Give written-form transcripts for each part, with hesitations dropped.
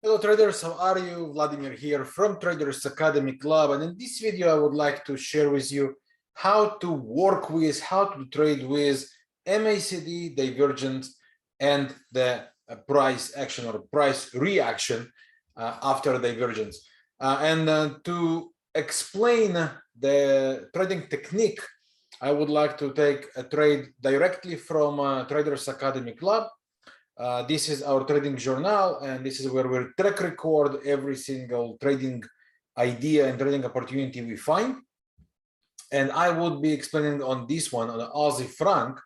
Hello traders, how are you? Vladimir here from Traders Academy Club, and in this video I would like to share with you how to work with, how to trade with MACD, divergence, and the price action or price reaction after divergence. To explain the trading technique, I would like to take a trade directly from Traders Academy Club. This is our trading journal, and this is where we track record every single trading idea and trading opportunity we find. And I would be explaining on this one, on the Aussie franc,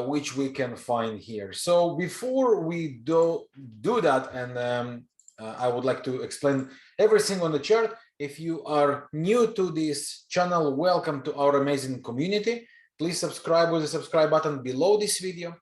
which we can find here. So before we do that, and I would like to explain everything on the chart. If you are new to this channel, welcome to our amazing community. Please subscribe with the subscribe button below this video.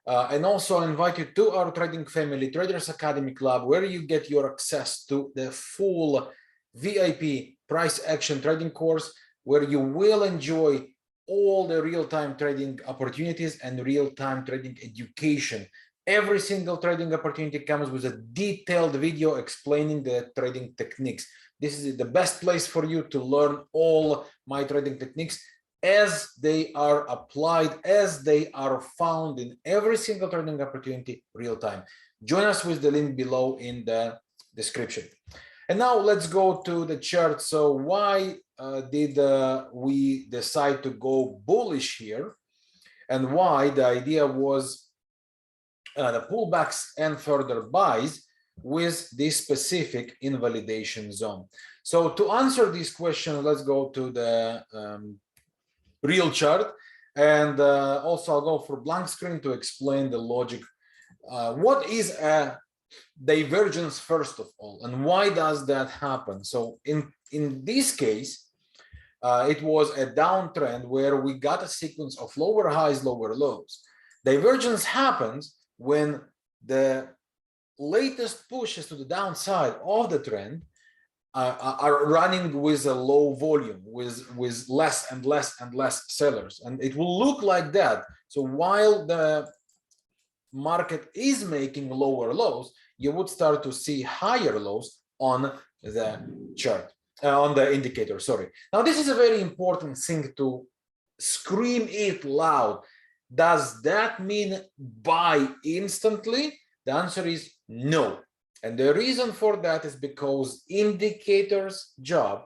And also I invite you to our trading family, Traders Academy Club, where you get your access to the full VIP price action trading course, where you will enjoy all the real-time trading opportunities and real-time trading education. Every single trading opportunity comes with a detailed video explaining the trading techniques. This is the best place for you to learn all my trading techniques as they are applied, as they are found in every single trading opportunity real time. Join us with the link below in the description. And now let's go to the chart. So why did we decide to go bullish here? And why the idea was the pullbacks and further buys with this specific invalidation zone. So to answer this question, let's go to the real chart, and also I'll go for blank screen to explain the logic. What is a divergence first of all, and why does that happen? So in this case, it was a downtrend where we got a sequence of lower highs, lower lows. Divergence happens when the latest pushes to the downside of the trend are running with a low volume, with less and less and less sellers, and it will look like that. So while the market is making lower lows, you would start to see higher lows on the chart, on the indicator, sorry. Now this is a very important thing to scream it loud. Does that mean buy instantly? The answer is no. And the reason for that is because indicator's job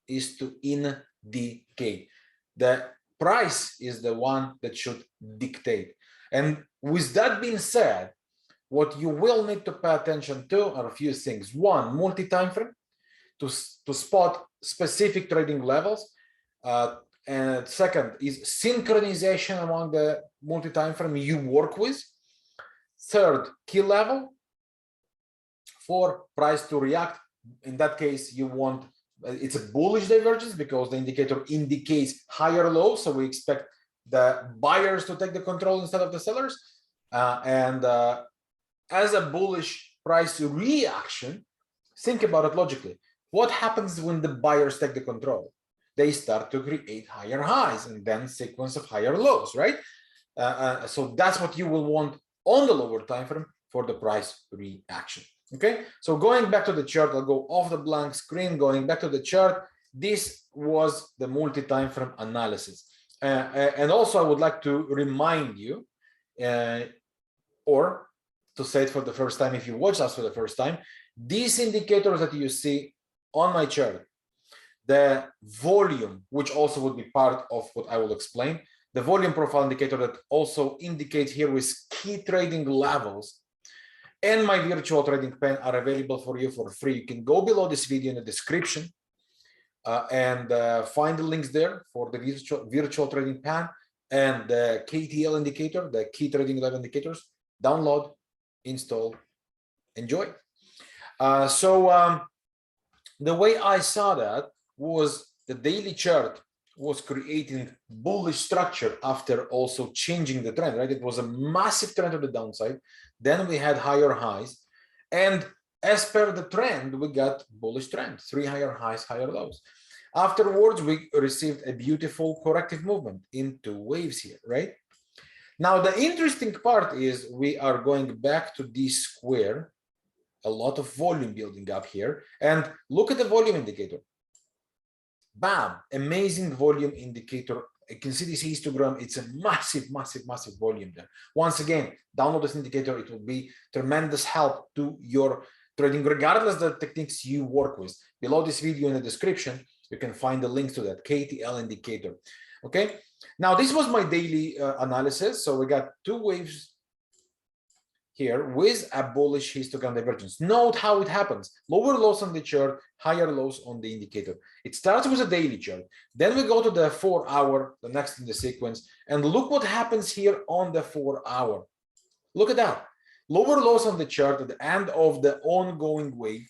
is to indicate. The price is the one that should dictate. And with that being said, what you will need to pay attention to are a few things. One, multi-timeframe to spot specific trading levels. And second is synchronization among the multi-timeframe you work with. Third, key level. For price to react. In that case, you want, it's a bullish divergence because the indicator indicates higher lows, so we expect the buyers to take the control instead of the sellers. As a bullish price reaction, think about it logically. What happens when the buyers take the control? They start to create higher highs and then sequence of higher lows, right? So that's what you will want on the lower time frame for the price reaction. Okay, so going back to the chart, I'll go off the blank screen, going back to the chart. This was the multi-timeframe analysis. And also I would like to remind you, or to say it for the first time, if you watch us for the first time, these indicators that you see on my chart, the volume, which also would be part of what I will explain, the volume profile indicator that also indicates here with key trading levels, and my virtual trading pen are available for you for free. You can go below this video in the description and find the links there for the virtual trading pen and the KTL indicator, the key trading level indicators. Download, install, enjoy. The way I saw that was the daily chart was creating bullish structure after also changing the trend, right? It was a massive trend to the downside. Then we had higher highs. And as per the trend, we got bullish trend, 3 higher highs, higher lows. Afterwards, we received a beautiful corrective movement in 2 waves here, right? Now, the interesting part is we are going back to this square a lot of volume building up here. And look at the volume indicator. Bam, amazing volume indicator. You can see this histogram. It's a massive, massive, massive volume there. Once again, download this indicator. It will be tremendous help to your trading, regardless of the techniques you work with. Below this video in the description, you can find the links to that KTL indicator. Okay. Now, this was my daily analysis. So we got two waves here with a bullish histogram divergence. Note how it happens. Lower lows on the chart, higher lows on the indicator. It starts with a daily chart. Then we go to the 4 hour, the next in the sequence, and look what happens here on the 4 hour. Look at that. Lower lows on the chart at the end of the ongoing wave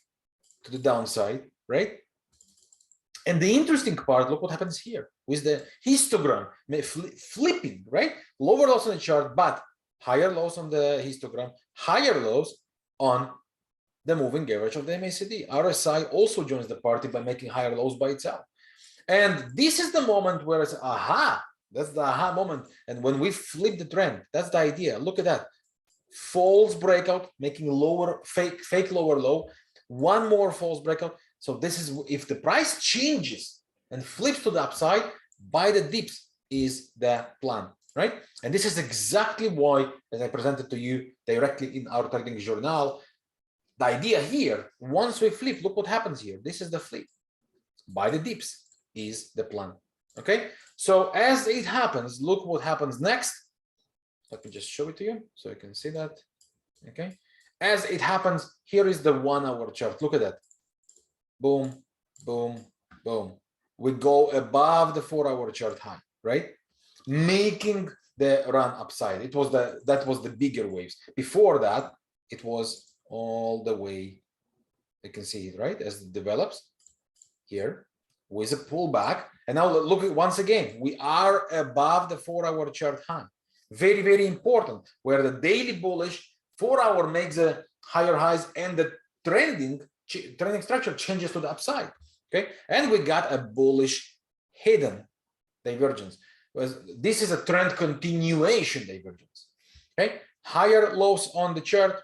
to the downside, right? And the interesting part, look what happens here with the histogram flipping, right? Lower lows on the chart, but higher lows on the histogram, higher lows on the moving average of the MACD. RSI also joins the party by making higher lows by itself. And this is the moment where it's, aha, that's the aha moment. And when we flip the trend, that's the idea. Look at that. False breakout, making lower, fake lower low. One more false breakout. So this is, if the price changes and flips to the upside, buy the dips is the plan. Right? And this is exactly why, as I presented to you directly in our trading journal, the idea here, once we flip, look what happens here. This is the flip. Buy the dips is the plan. Okay. So as it happens, look what happens next. Let me just show it to you so you can see that. Okay. As it happens, here is the 1 hour chart. Look at that. Boom, boom, boom. We go above the 4 hour chart high, right? Making the run upside. That was the bigger waves. Before that, it was all the way. You can see it, right? As it develops here with a pullback. And now look at, once again, we are above the 4 hour chart high. Very, very important, where the daily bullish 4 hour makes a higher highs and the trending structure changes to the upside. Okay. And we got a bullish hidden divergence. This is a trend continuation divergence. Okay, higher lows on the chart,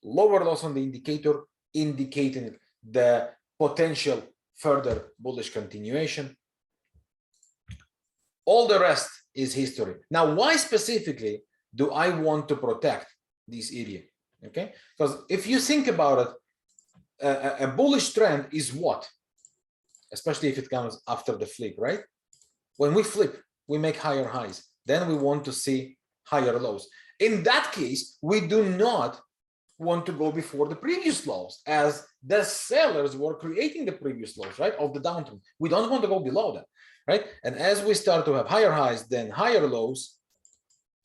lower lows on the indicator, indicating the potential further bullish continuation. All the rest is history. Now, why specifically do I want to protect this area? Okay, because if you think about it, a bullish trend is what? Especially if it comes after the flip, right? When we flip, we make higher highs. Then we want to see higher lows. In that case, we do not want to go before the previous lows, as the sellers were creating the previous lows, right, of the downtrend. We don't want to go below that, right? And as we start to have higher highs, then higher lows,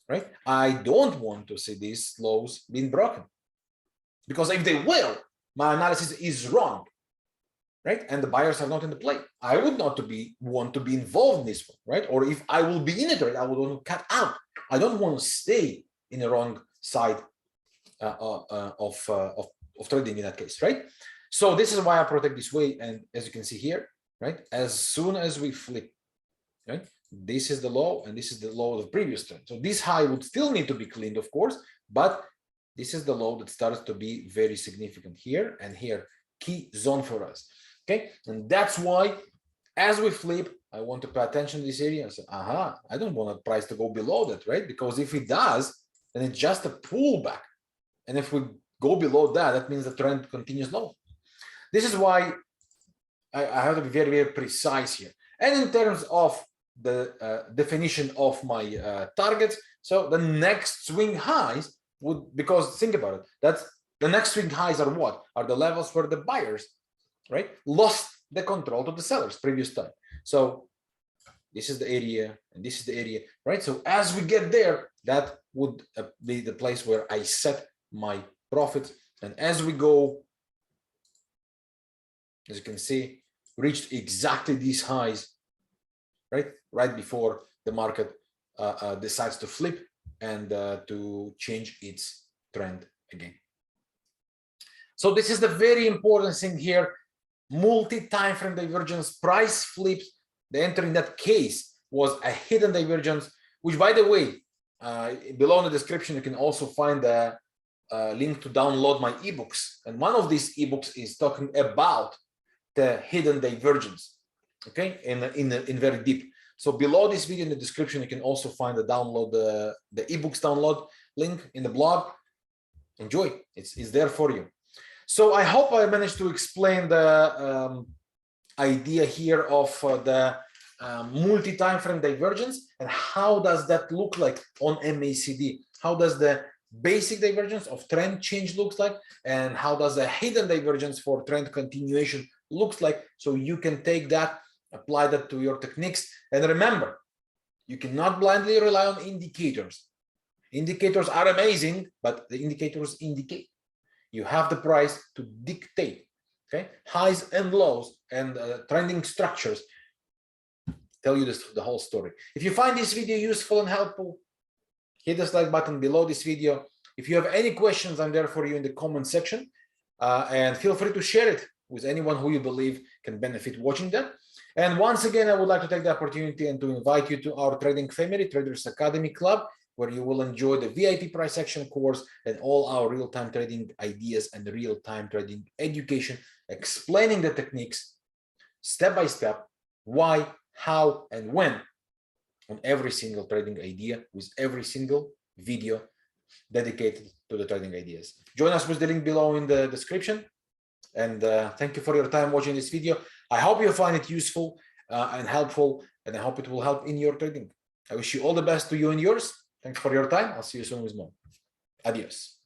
right? I don't want to see these lows being broken, because if they will, my analysis is wrong. Right? And the buyers are not in the play. I would not want to be involved in this one, right? Or if I will be in a trade, I would want to cut out. I don't want to stay in the wrong side of trading in that case, right? So this is why I protect this way. And as you can see here, right? As soon as we flip, right? This is the low and this is the low of the previous trend. So this high would still need to be cleaned, of course, but this is the low that starts to be very significant here and here. Key zone for us. Okay, and that's why as we flip, I want to pay attention to this area and say, aha, I don't want the price to go below that, right? Because if it does, then it's just a pullback. And if we go below that, that means the trend continues low. This is why I have to be very, very precise here. And in terms of the definition of my targets, so the next swing highs would, because think about it, that's the next swing highs are what? Are the levels where the buyers, right, lost the control to the sellers previous time. So this is the area and this is the area, right? So as we get there, that would be the place where I set my profits. And as we go, as you can see, reached exactly these highs, right? Right before the market decides to flip and to change its trend again. So this is the very important thing here. Multi-timeframe divergence, price flips. The entry in that case was a hidden divergence, which, by the way, below in the description, you can also find the link to download my ebooks, and one of these ebooks is talking about the hidden divergence, okay, in very deep. So below this video in the description, you can also find the download, the ebooks download link in the blog. Enjoy, it's there for you. So I hope I managed to explain the idea here of the multi-timeframe divergence and how does that look like on MACD. How does the basic divergence of trend change looks like, and how does the hidden divergence for trend continuation looks like, so you can take that, apply that to your techniques. And remember, you cannot blindly rely on indicators. Indicators are amazing, but the indicators indicate. You have the price to dictate, okay? Highs and lows and trending structures tell you the whole story. If you find this video useful and helpful, hit the like button below this video. If you have any questions, I'm there for you in the comment section, and feel free to share it with anyone who you believe can benefit watching that. And once again, I would like to take the opportunity and to invite you to our trading family, Traders Academy Club, where you will enjoy the VIP price action course and all our real-time trading ideas and real-time trading education, explaining the techniques step by step, why, how, and when on every single trading idea, with every single video dedicated to the trading ideas. Join us with the link below in the description. And thank you for your time watching this video. I hope you find it useful and helpful, and I hope it will help in your trading. I wish you all the best to you and yours. Thanks for your time. I'll see you soon with more. Adios.